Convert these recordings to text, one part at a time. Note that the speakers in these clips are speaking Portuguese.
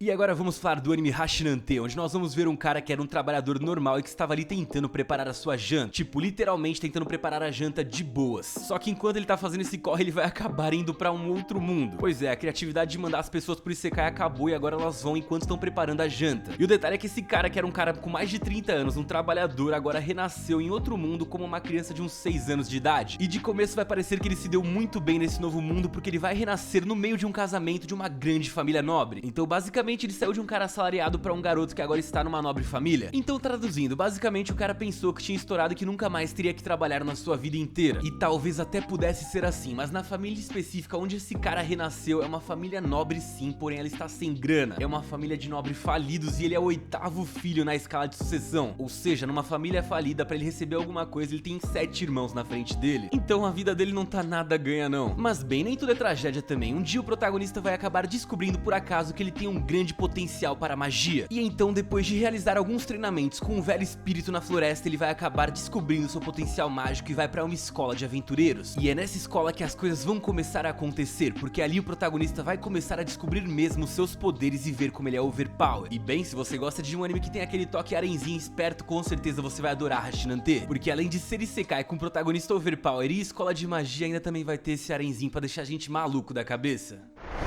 E agora vamos falar do anime Hashinante, onde nós vamos ver um cara que era um trabalhador normal e que estava ali tentando preparar a sua janta. Tipo, literalmente tentando preparar a janta de boas. Só que enquanto ele tá fazendo esse corre, ele vai acabar indo pra um outro mundo. Pois é, a criatividade de mandar as pessoas pro Isekai acabou e agora elas vão enquanto estão preparando a janta. E o detalhe é que esse cara, que era um cara com mais de 30 anos, um trabalhador, agora renasceu em outro mundo como uma criança de uns 6 anos de idade. E de começo vai parecer que ele se deu muito bem nesse novo mundo porque ele vai renascer no meio de um casamento de uma grande família nobre. Então basicamente ele saiu de um cara assalariado pra um garoto que agora está numa nobre família. Então traduzindo, basicamente o cara pensou que tinha estourado e que nunca mais teria que trabalhar na sua vida inteira. E talvez até pudesse ser assim, mas na família específica onde esse cara renasceu é uma família nobre sim, porém ela está sem grana. É uma família de nobre falidos e ele é o 8º filho na escala de sucessão. Ou seja, numa família falida, pra ele receber alguma coisa, ele tem 7 irmãos na frente dele. Então a vida dele não tá nada ganha não. Mas bem, nem tudo é tragédia também. Um dia o protagonista vai acabar descobrindo por acaso que ele tem um grande potencial para a magia. E então, depois de realizar alguns treinamentos com um velho espírito na floresta, ele vai acabar descobrindo seu potencial mágico e vai pra uma escola de aventureiros. E é nessa escola que as coisas vão começar a acontecer, porque ali o protagonista vai começar a descobrir mesmo seus poderes e ver como ele é overpower. E bem, se você gosta de um anime que tem aquele toque arenzinho esperto, com certeza você vai adorar Hashinante, porque além de ser Isekai com protagonista overpower e escola de magia, ainda também vai ter esse arenzinho pra deixar a gente maluco da cabeça.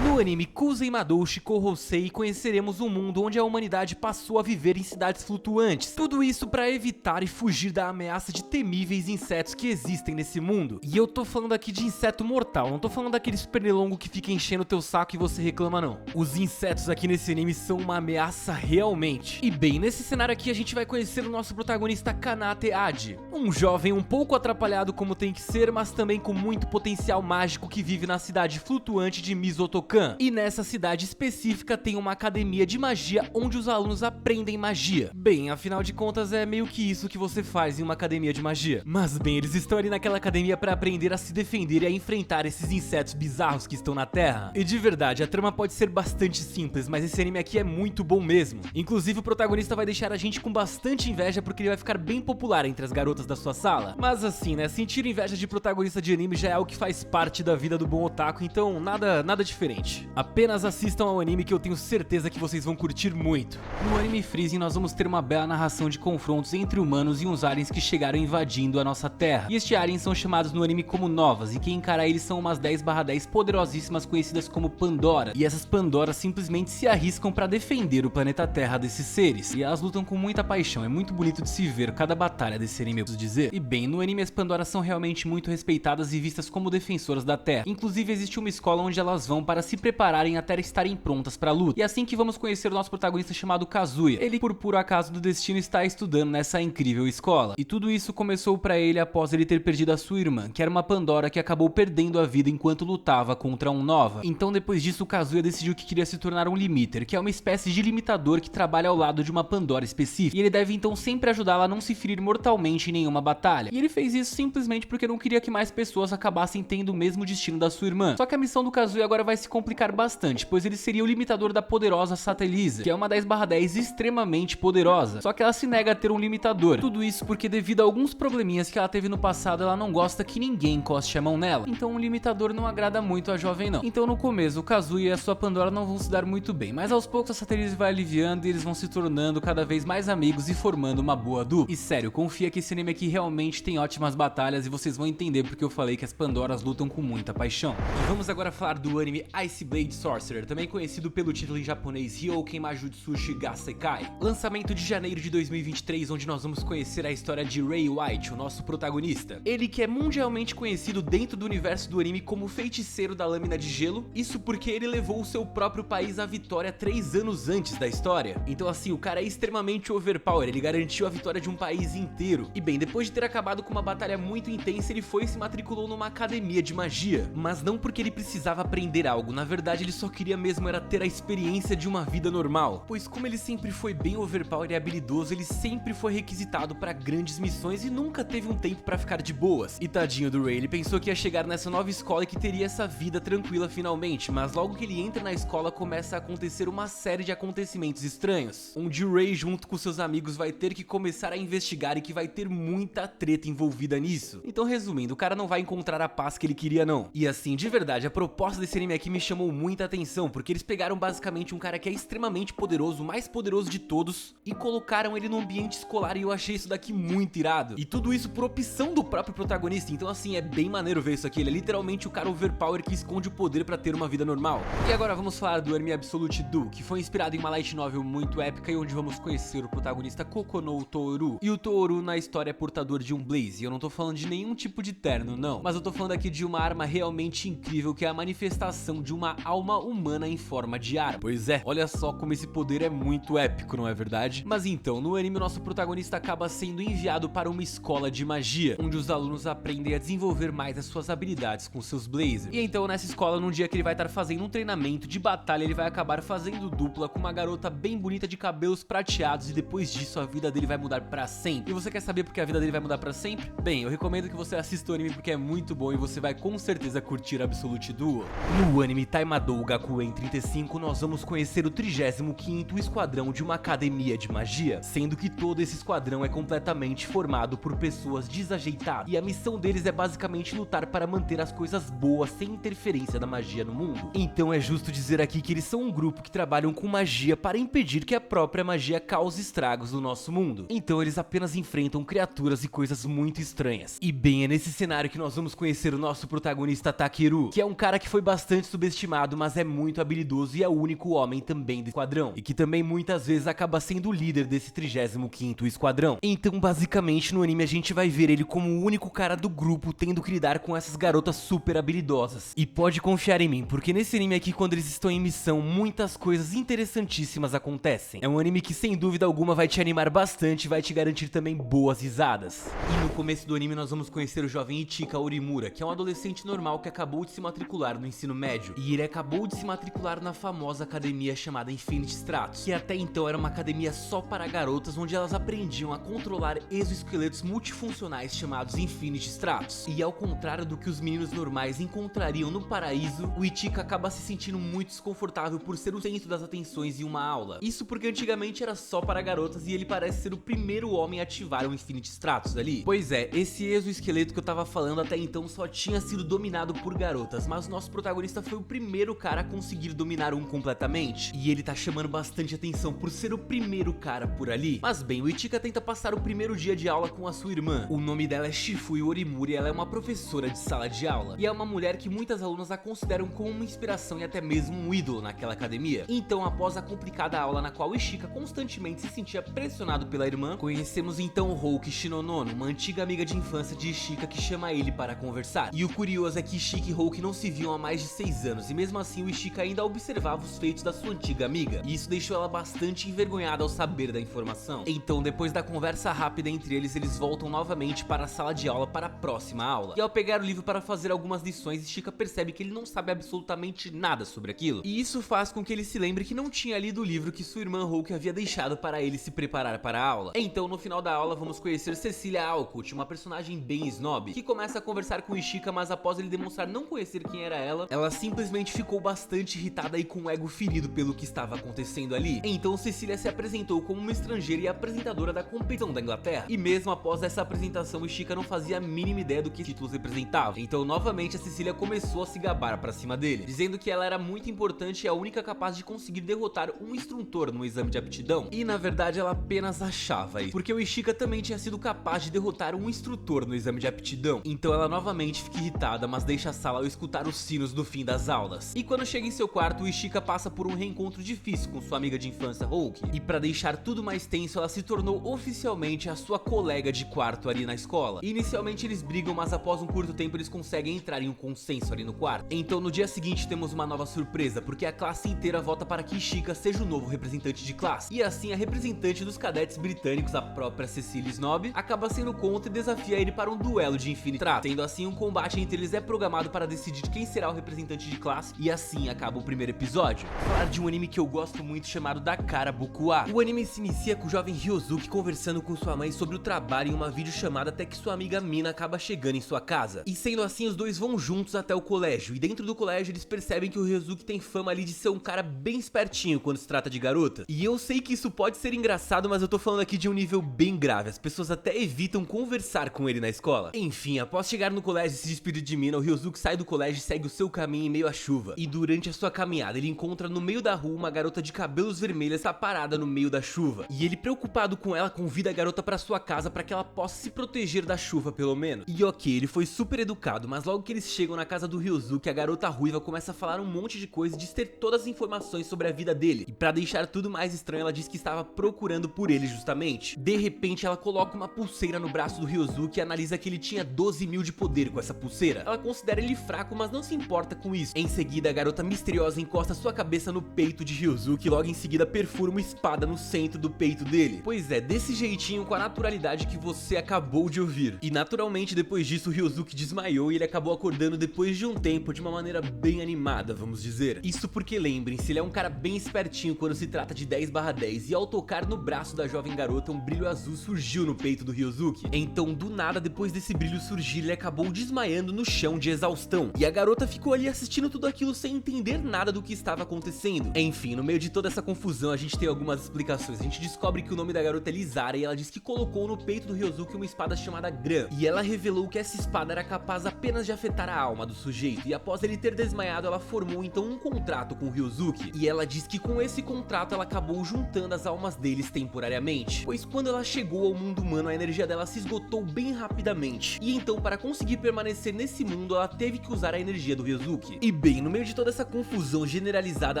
No anime Kuzen Madoushi Kouhosei conheceremos um mundo onde a humanidade passou a viver em cidades flutuantes. Tudo isso para evitar e fugir da ameaça de temíveis insetos que existem nesse mundo. E eu tô falando aqui de inseto mortal, não tô falando daqueles pernilongo que fica enchendo teu saco e você reclama não. Os insetos aqui nesse anime são uma ameaça realmente. E bem, nesse cenário aqui a gente vai conhecer o nosso protagonista Kanate Adi, um jovem um pouco atrapalhado como tem que ser, mas também com muito potencial mágico que vive na cidade flutuante de Mizotokan. E nessa cidade específica tem uma academia de magia onde os alunos aprendem magia. Bem, afinal de contas é meio que isso que você faz em uma academia de magia. Mas bem, eles estão ali naquela academia para aprender a se defender e a enfrentar esses insetos bizarros que estão na Terra. E de verdade, a trama pode ser bastante simples, mas esse anime aqui é muito bom mesmo. Inclusive o protagonista vai deixar a gente com bastante inveja porque ele vai ficar bem popular entre as garotas da sua sala. Mas assim, né, sentir inveja de protagonista de anime já é algo que faz parte da vida do bom otaku, então nada diferente. Apenas assistam ao anime que eu tenho certeza que vocês vão curtir muito. No anime Freezing nós vamos ter uma bela narração de confrontos entre humanos e uns aliens que chegaram invadindo a nossa terra. E estes aliens são chamados no anime como Novas, e quem encara eles são umas 10/10 poderosíssimas conhecidas como Pandora. E essas Pandoras simplesmente se arriscam para defender o planeta Terra desses seres. E elas lutam com muita paixão, é muito bonito de se ver cada batalha desse anime, eu preciso dizer. E bem, no anime as Pandoras são realmente muito respeitadas e vistas como defensoras da Terra. Inclusive existe uma escola onde elas vão para se prepararem até estarem prontas para a luta. E assim que vamos conhecer o nosso protagonista chamado Kazuya. Ele, por puro acaso do destino, está estudando nessa incrível escola. E tudo isso começou para ele após ele ter perdido a sua irmã, que era uma Pandora que acabou perdendo a vida enquanto lutava contra um Nova. Então depois disso, o Kazuya decidiu que queria se tornar um limiter, que é uma espécie de limitador que trabalha ao lado de uma Pandora específica. E ele deve então sempre ajudá-la a não se ferir mortalmente em nenhuma batalha. E ele fez isso simplesmente porque não queria que mais pessoas acabassem tendo o mesmo destino da sua irmã. Só que a missão do Kazuya agora vai se complicar bastante, pois ele seria o limitador da poderosa Satelisa, que é uma 10/10 extremamente poderosa, só que ela se nega a ter um limitador. Tudo isso porque devido a alguns probleminhas que ela teve no passado, ela não gosta que ninguém encoste a mão nela, então um limitador não agrada muito a jovem não. Então no começo o Kazuya e a sua Pandora não vão se dar muito bem, mas aos poucos a Satelisa vai aliviando e eles vão se tornando cada vez mais amigos e formando uma boa dupla. E sério, confia que esse anime aqui realmente tem ótimas batalhas e vocês vão entender porque eu falei que as Pandoras lutam com muita paixão. E vamos agora falar do anime Ice Blade Sorcerer, também conhecido pelo título em japonês Ryouken Majutsu Shigasekai. Lançamento de janeiro de 2023, onde nós vamos conhecer a história de Ray White, o nosso protagonista. Ele que é mundialmente conhecido dentro do universo do anime como feiticeiro da lâmina de gelo, isso porque ele levou o seu próprio país à vitória 3 anos antes da história. Então assim, o cara é extremamente overpower, ele garantiu a vitória de um país inteiro. E bem, depois de ter acabado com uma batalha muito intensa, ele foi e se matriculou numa academia de magia. Mas não porque ele precisava aprender algo, na verdade ele só queria mesmo era ter a experiência de uma vida normal, pois como ele sempre foi bem overpower e habilidoso, ele sempre foi requisitado para grandes missões e nunca teve um tempo para ficar de boas. E tadinho do Ray, ele pensou que ia chegar nessa nova escola e que teria essa vida tranquila finalmente, mas logo que ele entra na escola começa a acontecer uma série de acontecimentos estranhos, onde o Ray junto com seus amigos vai ter que começar a investigar e que vai ter muita treta envolvida nisso. Então resumindo, o cara não vai encontrar a paz que ele queria não. E assim, de verdade, a proposta desse anime aqui me chamou muita atenção, porque eles pegaram basicamente um cara que é extremamente poderoso, o mais poderoso de todos, e colocaram ele no ambiente escolar, e eu achei isso daqui muito irado. E tudo isso por opção do próprio protagonista, então assim, é bem maneiro ver isso aqui. Ele é literalmente o cara overpower que esconde o poder pra ter uma vida normal. E agora vamos falar do anime Absolute Do, que foi inspirado em uma light novel muito épica e onde vamos conhecer o protagonista Kokonou Toru. E o Toru na história é portador de um blaze, e eu não tô falando de nenhum tipo de terno, não, mas eu tô falando aqui de uma arma realmente incrível, que é a manifestação de uma alma humana em forma de arma. Pois é, olha só como esse poder é muito épico, não é verdade? Mas então, no anime o nosso protagonista acaba sendo enviado para uma escola de magia, onde os alunos aprendem a desenvolver mais as suas habilidades com seus blazers. E então nessa escola, num dia que ele vai estar fazendo um treinamento de batalha, ele vai acabar fazendo dupla com uma garota bem bonita de cabelos prateados, e depois disso a vida dele vai mudar pra sempre. E você quer saber por que a vida dele vai mudar pra sempre? Bem, eu recomendo que você assista o anime porque é muito bom e você vai com certeza curtir Absolute Duo. No anime Taimadou Gakuen 35, nós vamos conhecer o 35º esquadrão de uma academia de magia, sendo que todo esse esquadrão é completamente formado por pessoas desajeitadas, e a missão deles é basicamente lutar para manter as coisas boas sem interferência da magia no mundo. Então é justo dizer aqui que eles são um grupo que trabalham com magia para impedir que a própria magia cause estragos no nosso mundo. Então eles apenas enfrentam criaturas e coisas muito estranhas. E bem, é nesse cenário que nós vamos conhecer o nosso protagonista Takeru, que é um cara que foi bastante subestimado, mas é muito habilidoso e é o único homem também do esquadrão, e que também muitas vezes acaba sendo o líder desse 35º esquadrão. Então basicamente no anime a gente vai ver ele como o único cara do grupo tendo que lidar com essas garotas super habilidosas. E pode confiar em mim, porque nesse anime aqui, quando eles estão em missão, muitas coisas interessantíssimas acontecem. É um anime que sem dúvida alguma vai te animar bastante e vai te garantir também boas risadas. E no começo do anime nós vamos conhecer o jovem Ichika Orimura, que é um adolescente normal que acabou de se matricular no ensino médio. E ele acabou de se matricular na famosa academia chamada Infinity Stratos, que até então era uma academia só para garotas, onde elas aprendiam a controlar exoesqueletos multifuncionais chamados Infinity Stratos. E ao contrário do que os meninos normais encontrariam no paraíso, o Ichika acaba se sentindo muito desconfortável por ser o centro das atenções em uma aula. Isso porque antigamente era só para garotas e ele parece ser o primeiro homem a ativar o Infinity Stratos ali. Pois é, esse exoesqueleto que eu tava falando até então só tinha sido dominado por garotas, mas o nosso protagonista foi o primeiro cara a conseguir dominar um completamente. E ele tá chamando bastante atenção por ser o primeiro cara por ali. Mas bem, o Ichika tenta passar o primeiro dia de aula com a sua irmã. O nome dela é Shifui Orimura e ela é uma professora de sala de aula. E é uma mulher que muitas alunas a consideram como uma inspiração e até mesmo um ídolo naquela academia. Então, após a complicada aula na qual o Ichika constantemente se sentia pressionado pela irmã, conhecemos então Houki Shinonono, uma antiga amiga de infância de Ichika que chama ele para conversar. E o curioso é que Ichika e Houki não se viam há mais de 6 anos e mesmo assim o Ichika ainda observava os feitos da sua antiga amiga. E isso deixou ela bastante envergonhada ao saber da informação. Então, depois da conversa rápida entre eles, eles voltam novamente para a sala de aula para a próxima aula. E ao pegar o livro para fazer algumas lições, Ichika percebe que ele não sabe absolutamente nada sobre aquilo. E isso faz com que ele se lembre que não tinha lido o livro que sua irmã Houki havia deixado para ele se preparar para a aula. Então, no final da aula, vamos conhecer Cecília Alcott, uma personagem bem snob, que começa a conversar com Ichika, mas após ele demonstrar não conhecer quem era ela simplesmente ficou bastante irritada e com o ego ferido pelo que estava acontecendo ali. Então, Cecília se apresentou como uma estrangeira e apresentadora da competição da Inglaterra. E mesmo após essa apresentação, Ichika não fazia a mínima ideia do que títulos representavam. Então, novamente, a Cecília começou a se gabar pra cima dele, dizendo que ela era muito importante e a única capaz de conseguir derrotar um instrutor no exame de aptidão. E na verdade ela apenas achava isso, porque o Ichika também tinha sido capaz de derrotar um instrutor no exame de aptidão. Então ela novamente fica irritada, mas deixa a sala ao escutar os sinos do fim das aulas. E quando chega em seu quarto, o Ichika passa por um reencontro difícil com sua amiga de infância Houki. E pra deixar tudo mais tenso, ela se tornou oficialmente a sua colega de quarto ali na escola. E inicialmente eles brigam, mas após um curto tempo eles conseguem entrar em um consenso ali no quarto. Então no dia seguinte temos uma nova surpresa, porque a classe inteira vota para que Ichika seja o novo representante de classe. E assim a representante dos cadetes britânicos, a própria Cecília Snob, acaba sendo contra e desafia ele para um duelo de Infinity Stratos. Sendo assim, um combate entre eles é programado para decidir quem será o representante de classe, e assim acaba o primeiro episódio. Vou falar de um anime que eu gosto muito chamado Dakara Bukuwa. O anime se inicia com o jovem Ryozuki conversando com sua mãe sobre o trabalho em uma videochamada até que sua amiga Mina acaba chegando em sua casa. E sendo assim, os dois vão juntos até o colégio, e dentro do colégio eles percebem que o Ryozuki tem fama ali de ser um cara bem espertinho quando se trata de garota. E eu sei que isso pode ser engraçado, mas eu tô falando aqui de um nível bem grave, as pessoas até evitam conversar com ele na escola. Enfim, após chegar no colégio e se despedir de Mina, o Ryozuki sai do colégio e segue o seu caminho em meio meio à chuva. E durante a sua caminhada ele encontra no meio da rua uma garota de cabelos vermelhos tá parada no meio da chuva. E ele, preocupado com ela, convida a garota pra sua casa pra que ela possa se proteger da chuva pelo menos. E ok, ele foi super educado, mas logo que eles chegam na casa do Ryosuke, a garota ruiva começa a falar um monte de coisa e diz ter todas as informações sobre a vida dele. E pra deixar tudo mais estranho, ela diz que estava procurando por ele justamente. De repente ela coloca uma pulseira no braço do Ryosuke e analisa que ele tinha 12.000 de poder com essa pulseira. Ela considera ele fraco, mas não se importa com isso. Em seguida, a garota misteriosa encosta sua cabeça no peito de Ryosuke e logo em seguida perfura uma espada no centro do peito dele. Pois é, desse jeitinho, com a naturalidade que você acabou de ouvir. E naturalmente, depois disso, o Ryosuke desmaiou e ele acabou acordando depois de um tempo de uma maneira bem animada, vamos dizer. Isso porque, lembrem-se, ele é um cara bem espertinho quando se trata de 10/10 e ao tocar no braço da jovem garota, um brilho azul surgiu no peito do Ryosuke. Então, do nada, depois desse brilho surgir, ele acabou desmaiando no chão de exaustão. E a garota ficou ali assistindo tudo aquilo sem entender nada do que estava acontecendo. Enfim, no meio de toda essa confusão, a gente tem algumas explicações. A gente descobre que o nome da garota é Lizara e ela diz que colocou no peito do Ryosuke uma espada chamada Gran. E ela revelou que essa espada era capaz apenas de afetar a alma do sujeito. E após ele ter desmaiado, ela formou então um contrato com o Ryosuke. E ela diz que com esse contrato ela acabou juntando as almas deles temporariamente. Pois quando ela chegou ao mundo humano, a energia dela se esgotou bem rapidamente. E então, para conseguir permanecer nesse mundo, ela teve que usar a energia do Ryosuke. E bem, no meio de toda essa confusão generalizada,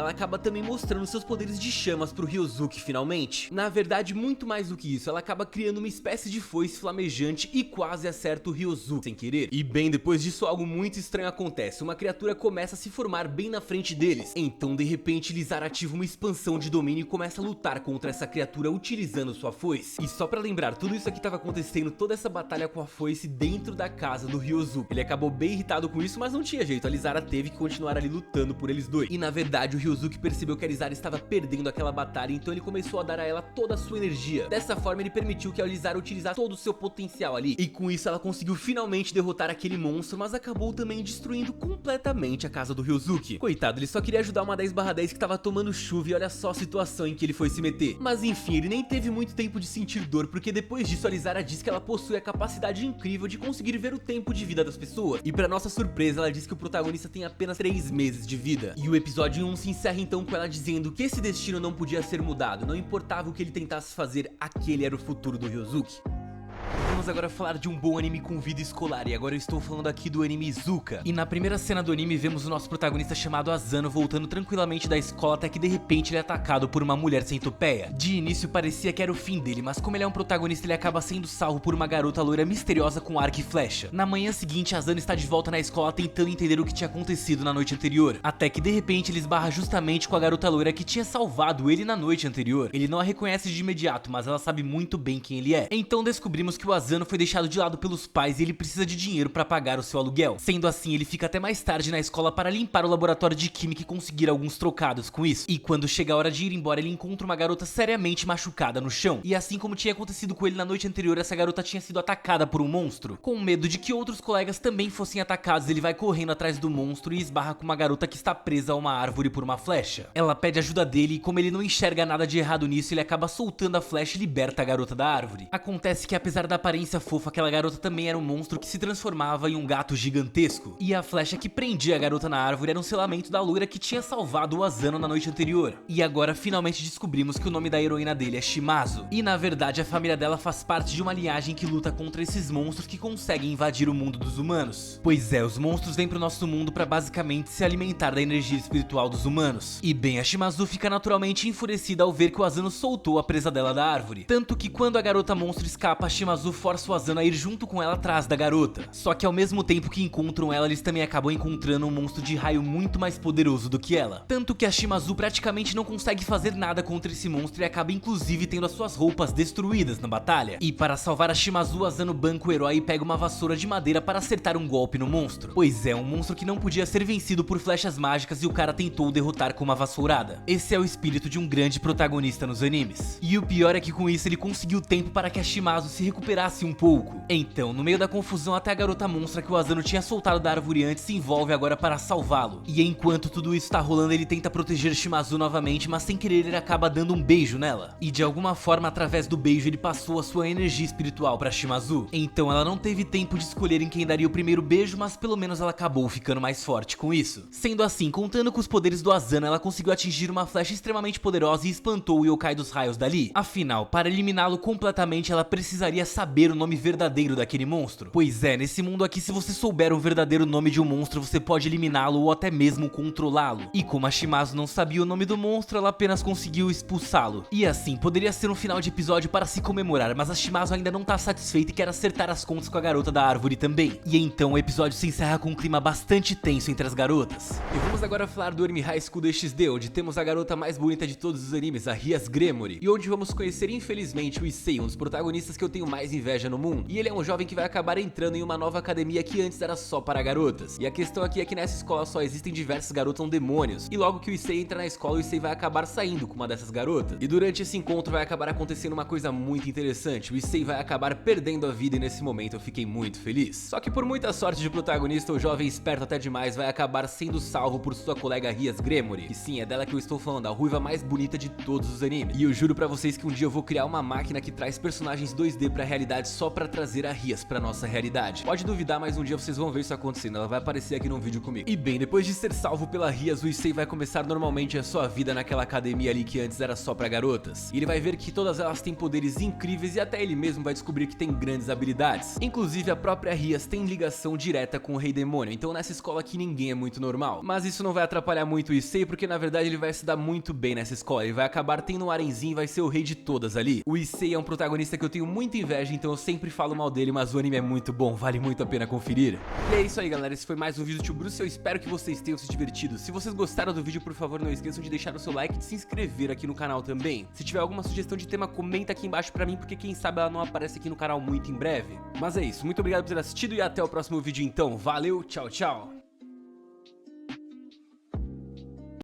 ela acaba também mostrando seus poderes de chamas pro Ryosuke finalmente. Na verdade, muito mais do que isso, ela acaba criando uma espécie de foice flamejante e quase acerta o Ryosuke sem querer. E bem, depois disso algo muito estranho acontece, uma criatura começa a se formar bem na frente deles. Então de repente Lizara ativa uma expansão de domínio e começa a lutar contra essa criatura utilizando sua foice. E só pra lembrar, tudo isso aqui tava acontecendo, toda essa batalha com a foice dentro da casa do Ryosuke. Ele acabou bem irritado com isso, mas não tinha jeito, a Lizara teve que continuar ali lutando por eles dois. E na verdade o Ryosuke percebeu que a Lizara estava perdendo aquela batalha, então ele começou a dar a ela toda a sua energia. Dessa forma ele permitiu que a Lizara utilizasse todo o seu potencial ali. E com isso ela conseguiu finalmente derrotar aquele monstro, mas acabou também destruindo completamente a casa do Ryosuke. Coitado, ele só queria ajudar uma 10/10 que tava tomando chuva e olha só a situação em que ele foi se meter. Mas enfim, ele nem teve muito tempo de sentir dor, porque depois disso a Lizara diz que ela possui a capacidade incrível de conseguir ver o tempo de vida das pessoas. E pra nossa surpresa, ela diz que o protagonista tem apenas 3 meses de vida. E o episódio 1 se encerra então com ela dizendo que esse destino não podia ser mudado, não importava o que ele tentasse fazer, aquele era o futuro do Ryosuke. Vamos agora falar de um bom anime com vida escolar, e agora eu estou falando aqui do anime Izuka. E na primeira cena do anime vemos o nosso protagonista chamado Asano voltando tranquilamente da escola até que de repente ele é atacado por uma mulher centopeia. De início parecia que era o fim dele, mas como ele é um protagonista ele acaba sendo salvo por uma garota loira misteriosa com arco e flecha. Na manhã seguinte Asano está de volta na escola tentando entender o que tinha acontecido na noite anterior, até que de repente ele esbarra justamente com a garota loira que tinha salvado ele na noite anterior. Ele não a reconhece de imediato, mas ela sabe muito bem quem ele é. Então descobrimos que o Asano foi deixado de lado pelos pais e ele precisa de dinheiro para pagar o seu aluguel. Sendo assim, ele fica até mais tarde na escola para limpar o laboratório de química e conseguir alguns trocados com isso. E quando chega a hora de ir embora, ele encontra uma garota seriamente machucada no chão. E assim como tinha acontecido com ele na noite anterior, essa garota tinha sido atacada por um monstro. Com medo de que outros colegas também fossem atacados, ele vai correndo atrás do monstro e esbarra com uma garota que está presa a uma árvore por uma flecha. Ela pede ajuda dele e como ele não enxerga nada de errado nisso, ele acaba soltando a flecha e liberta a garota da árvore. Acontece que apesar da aparência fofa, aquela garota também era um monstro que se transformava em um gato gigantesco. E a flecha que prendia a garota na árvore era um selamento da loira que tinha salvado o Asano na noite anterior. E agora finalmente descobrimos que o nome da heroína dele é Shimazu. E na verdade a família dela faz parte de uma linhagem que luta contra esses monstros que conseguem invadir o mundo dos humanos. Pois é, os monstros vêm pro nosso mundo pra basicamente se alimentar da energia espiritual dos humanos. E bem, a Shimazu fica naturalmente enfurecida ao ver que o Asano soltou a presa dela da árvore. Tanto que quando a garota monstro escapa, a Shimazu força o Asano a ir junto com ela atrás da garota. Só que ao mesmo tempo que encontram ela, eles também acabam encontrando um monstro de raio muito mais poderoso do que ela. Tanto que a Shimazu praticamente não consegue fazer nada contra esse monstro e acaba inclusive tendo as suas roupas destruídas na batalha. E para salvar a Shimazu, Asano banca o herói e pega uma vassoura de madeira para acertar um golpe no monstro. Pois é, um monstro que não podia ser vencido por flechas mágicas e o cara tentou derrotar com uma vassourada. Esse é o espírito de um grande protagonista nos animes. E o pior é que com isso ele conseguiu tempo para que a Shimazu se recuperasse esperasse um pouco. Então, no meio da confusão, até a garota monstra que o Asano tinha soltado da árvore antes se envolve agora para salvá-lo. E enquanto tudo isso tá rolando, ele tenta proteger Shimazu novamente, mas sem querer ele acaba dando um beijo nela. E de alguma forma, através do beijo, ele passou a sua energia espiritual pra Shimazu. Então ela não teve tempo de escolher em quem daria o primeiro beijo, mas pelo menos ela acabou ficando mais forte com isso. Sendo assim, contando com os poderes do Asano, ela conseguiu atingir uma flecha extremamente poderosa e espantou o yokai dos raios dali. Afinal, para eliminá-lo completamente, ela precisaria saber o nome verdadeiro daquele monstro. Pois é, nesse mundo aqui, se você souber o verdadeiro nome de um monstro, você pode eliminá-lo ou até mesmo controlá-lo. E como a Shimazu não sabia o nome do monstro, ela apenas conseguiu expulsá-lo. E assim, poderia ser um final de episódio para se comemorar, mas a Shimazu ainda não tá satisfeita e quer acertar as contas com a garota da árvore também. E então o episódio se encerra com um clima bastante tenso entre as garotas. E vamos agora falar do anime High School DxD, onde temos a garota mais bonita de todos os animes, a Rias Gremory, e onde vamos conhecer infelizmente o Issei, um dos protagonistas que eu tenho mais inveja no mundo. E ele é um jovem que vai acabar entrando em uma nova academia que antes era só para garotas. E a questão aqui é que nessa escola só existem diversos garotos demônios, e logo que o Issei entra na escola, o Issei vai acabar saindo com uma dessas garotas. E durante esse encontro vai acabar acontecendo uma coisa muito interessante, o Issei vai acabar perdendo a vida e nesse momento eu fiquei muito feliz. Só que por muita sorte de protagonista, o jovem esperto até demais vai acabar sendo salvo por sua colega Rias Gremory. E sim, é dela que eu estou falando, a ruiva mais bonita de todos os animes. E eu juro pra vocês que um dia eu vou criar uma máquina que traz personagens 2D pra realidade só pra trazer a Rias pra nossa realidade. Pode duvidar, mas um dia vocês vão ver isso acontecendo, ela vai aparecer aqui num vídeo comigo. E bem, depois de ser salvo pela Rias, o Issei vai começar normalmente a sua vida naquela academia ali que antes era só pra garotas. E ele vai ver que todas elas têm poderes incríveis e até ele mesmo vai descobrir que tem grandes habilidades. Inclusive a própria Rias tem ligação direta com o Rei Demônio, então nessa escola aqui ninguém é muito normal. Mas isso não vai atrapalhar muito o Issei, porque na verdade ele vai se dar muito bem nessa escola, ele vai acabar tendo um arenzinho e vai ser o rei de todas ali. O Issei é um protagonista que eu tenho muita inveja, então eu sempre falo mal dele, mas o anime é muito bom, vale muito a pena conferir. E é isso aí galera, esse foi mais um vídeo do Tio Bruce, eu espero que vocês tenham se divertido. Se vocês gostaram do vídeo, por favor não esqueçam de deixar o seu like e de se inscrever aqui no canal também. Se tiver alguma sugestão de tema, comenta aqui embaixo pra mim, porque quem sabe ela não aparece aqui no canal muito em breve. Mas é isso, muito obrigado por ter assistido e até o próximo vídeo então, valeu, tchau, tchau!